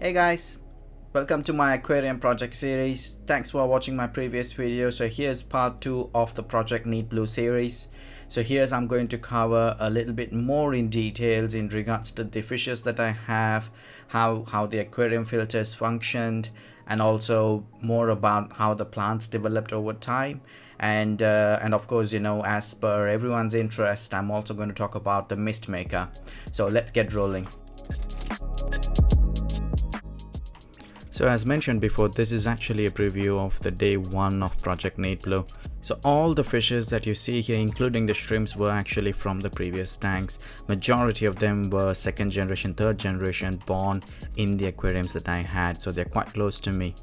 Hey guys, welcome to my aquarium project series. Thanks for watching my previous video. So here's part 2 of the project Neat Blue series. So here's I'm going to cover a little bit more in details in regards to the fishes that I have, how the aquarium filters functioned, and also more about how the plants developed over time. And of course, as per everyone's interest, I'm also going to talk about the mist maker. So let's get rolling. So as mentioned before, this is actually a preview of the day 1 of Project Neat Blue. So all the fishes that you see here, including the shrimps, were actually from the previous tanks. Majority of them were second generation, third generation born in the aquariums that I had, so they're quite close to me.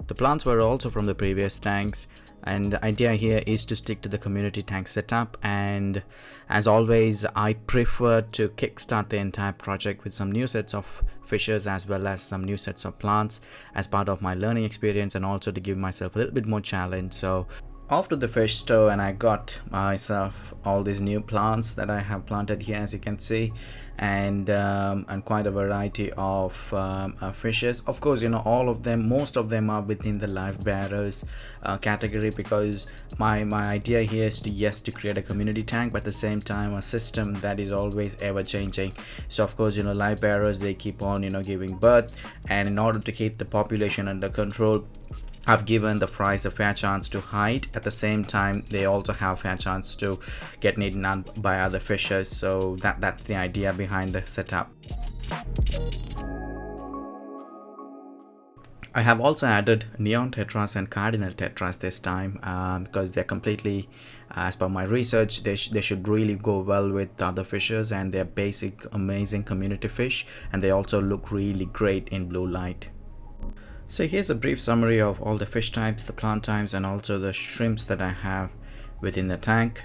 The plants were also from the previous tanks, and the idea here is to stick to the community tank setup. And as always, I prefer to kickstart the entire project with some new sets of fishes as well as some new sets of plants as part of my learning experience, and also to give myself a little bit more challenge. So after the fish store, and I got myself all these new plants that I have planted here, as you can see, and quite a variety of fishes. Of course, all of them, most of them are within the live bearers category, because my idea here is to create a community tank, but at the same time a system that is always ever changing. So of course, live bearers, they keep on giving birth, and in order to keep the population under control, I've given the fries a fair chance to hide. At the same time, they also have a fair chance to get eaten up by other fishes. So that's the idea behind the setup. I have also added neon tetras and cardinal tetras this time because they're completely, as per my research, they should really go well with other fishes, and they're basic, amazing community fish, and they also look really great in blue light. So here's a brief summary of all the fish types, the plant types, and also the shrimps that I have within the tank.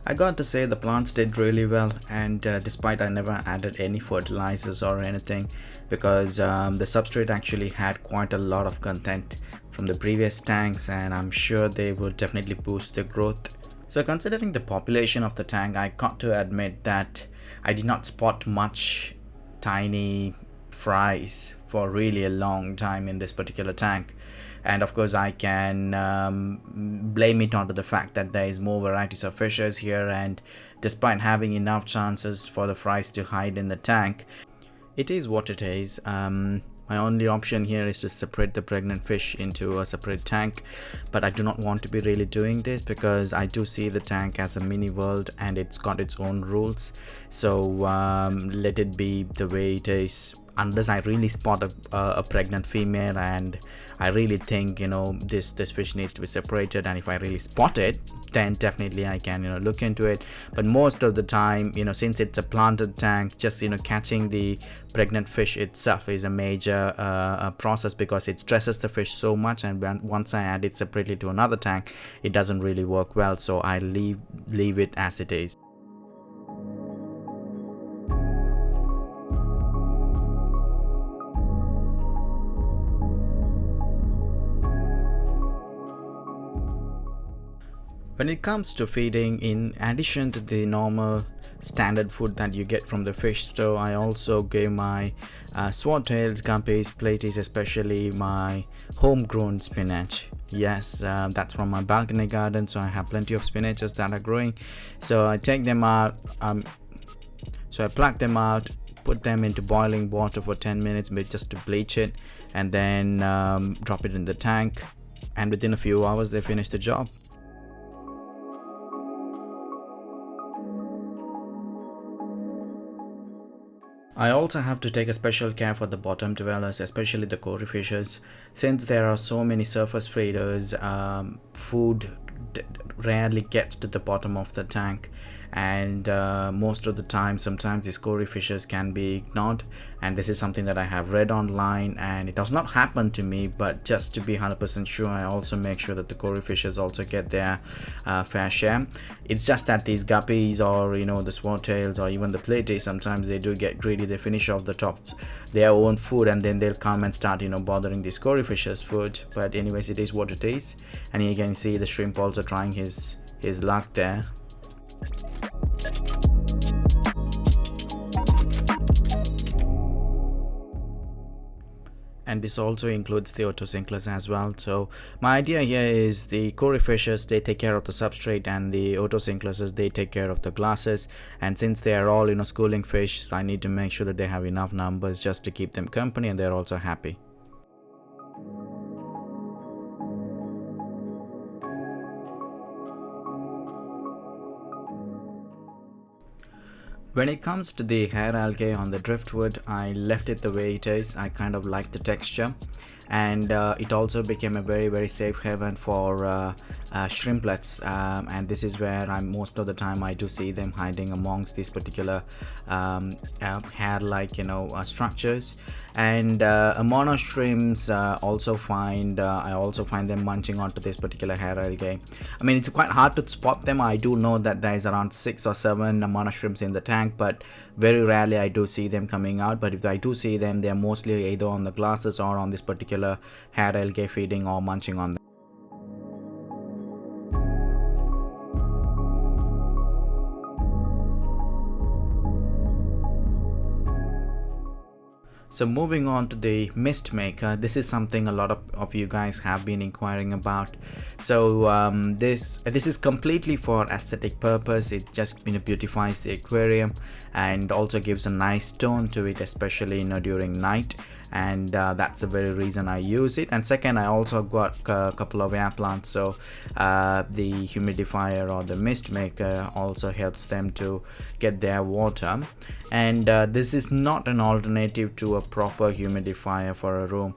I got to say the plants did really well, and despite I never added any fertilizers or anything, because the substrate actually had quite a lot of content from the previous tanks, and I'm sure they would definitely boost the growth. So considering the population of the tank, I got to admit that I did not spot much tiny fries for really a long time in this particular tank. And of course, I can blame it onto the fact that there is more varieties of fishes here, and despite having enough chances for the fries to hide in the tank, it is what it is. My only option here is to separate the pregnant fish into a separate tank, but I do not want to be really doing this because I do see the tank as a mini world and it's got its own rules. So let it be the way it is, unless I really spot a pregnant female and I really think this fish needs to be separated, and if I really spot it, then definitely I can look into it. But most of the time, since it's a planted tank, just catching the pregnant fish itself is a major process, because it stresses the fish so much, and once I add it separately to another tank, it doesn't really work well. So I leave it as it is. When it comes to feeding, in addition to the normal standard food that you get from the fish store, I also gave my swordtails, guppies, platies, especially my homegrown spinach. Yes, that's from my balcony garden, so I have plenty of spinaches that are growing. So I take them out, so I pluck them out, put them into boiling water for 10 minutes just to bleach it, and then drop it in the tank, and within a few hours they finish the job. I also have to take a special care for the bottom dwellers, especially the cory fishes. Since there are so many surface feeders, food rarely gets to the bottom of the tank, and most of the time sometimes these cory fishes can be ignored, and this is something that I have read online, and it does not happen to me, but just to be 100% sure, I also make sure that the cory fishes also get their fair share. It's just that these guppies, or the swordtails, or even the platies, sometimes they do get greedy. They finish off the top their own food, and then they'll come and start bothering these cory fishes food. But anyways, it is what it is. And you can see the shrimp also trying his luck there. And this also includes the autosinclers as well. So my idea here is the cory fishes, they take care of the substrate, and the autosinclers, they take care of the glasses. And since they are all schooling fish, I need to make sure that they have enough numbers just to keep them company, and they're also happy. When it comes to the hair algae on the driftwood, I left it the way it is. I kind of like the texture, and it also became a very safe haven for shrimplets, and this is where most of the time I do see them hiding amongst these particular hair like structures. And mono shrimps also I also find them munching onto this particular hair algae. I mean, it's quite hard to spot them. I do know that there is around 6 or 7 mono shrimps in the tank, but very rarely I do see them coming out. But if I do see them, they are mostly either on the glasses or on this particular hair algae, feeding or munching on them. So moving on to the mist maker, this is something a lot of you guys have been inquiring about. So this is completely for aesthetic purpose. It just beautifies the aquarium and also gives a nice tone to it, especially during night, and that's the very reason I use it. And second, I also got a couple of air plants, so the humidifier or the mist maker also helps them to get their water. And this is not an alternative to a proper humidifier for a room.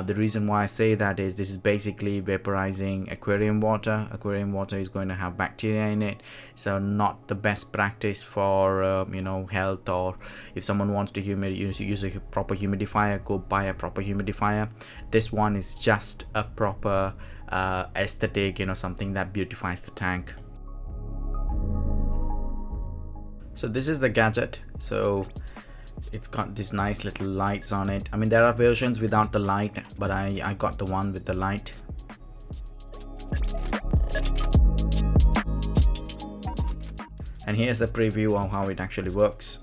The reason why I say that is this is basically vaporizing aquarium water. Aquarium water is going to have bacteria in it, so not the best practice for health. Or if someone wants to use a proper humidifier, go buy a proper humidifier. This one is just a proper aesthetic, something that beautifies the tank. So this is the gadget. So it's got these nice little lights on it. I mean, there are versions without the light, but I got the one with the light. And here's a preview of how it actually works.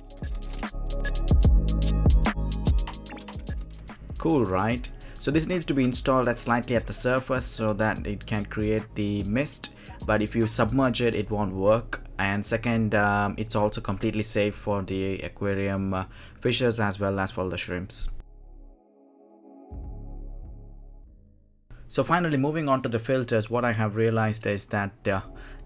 Cool, right? So this needs to be installed slightly at the surface so that it can create the mist, but if you submerge it, it won't work. And second, it's also completely safe for the aquarium fishes as well as for the shrimps. So finally, moving on to the filters, what I have realized is that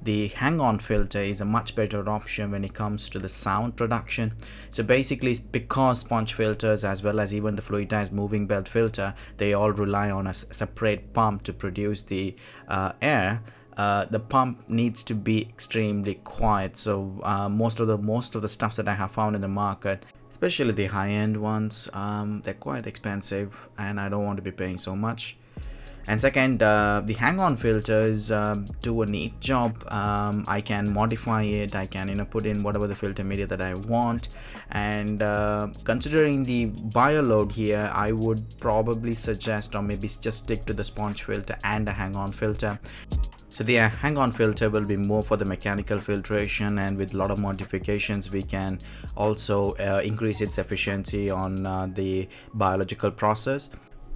the hang-on filter is a much better option when it comes to the sound production. So basically, because sponge filters as well as even the fluidized moving bed filter, they all rely on a separate pump to produce the air. The pump needs to be extremely quiet. So most of the stuffs that I have found in the market, especially the high-end ones, they're quite expensive, and I don't want to be paying so much. And second, the hang-on filters do a neat job. I can modify it. I can put in whatever the filter media that I want. And considering the bioload here, I would probably suggest, or maybe just stick to the sponge filter and a hang-on filter. So the hang-on filter will be more for the mechanical filtration, and with a lot of modifications we can also increase its efficiency on the biological process.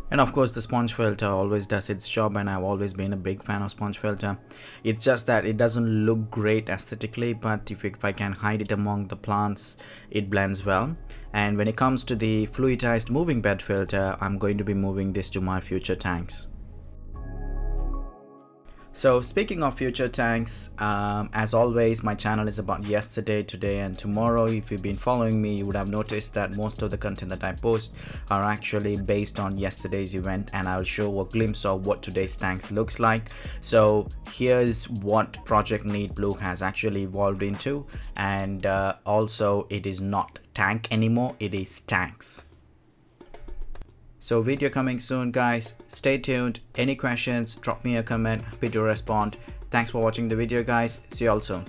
And of course, the sponge filter always does its job, and I've always been a big fan of sponge filter. It's just that it doesn't look great aesthetically, but if I can hide it among the plants, it blends well. And when it comes to the fluidized moving bed filter, I'm going to be moving this to my future tanks. So speaking of future tanks, as always, my channel is about yesterday, today and tomorrow. If you've been following me, you would have noticed that most of the content that I post are actually based on yesterday's event, and I'll show a glimpse of what today's tanks looks like. So here's what Project Need Blue has actually evolved into, and also it is not tank anymore, it is tanks. So video coming soon, guys. Stay tuned. Any questions, drop me a comment, happy to respond. Thanks for watching the video, guys. See you all soon.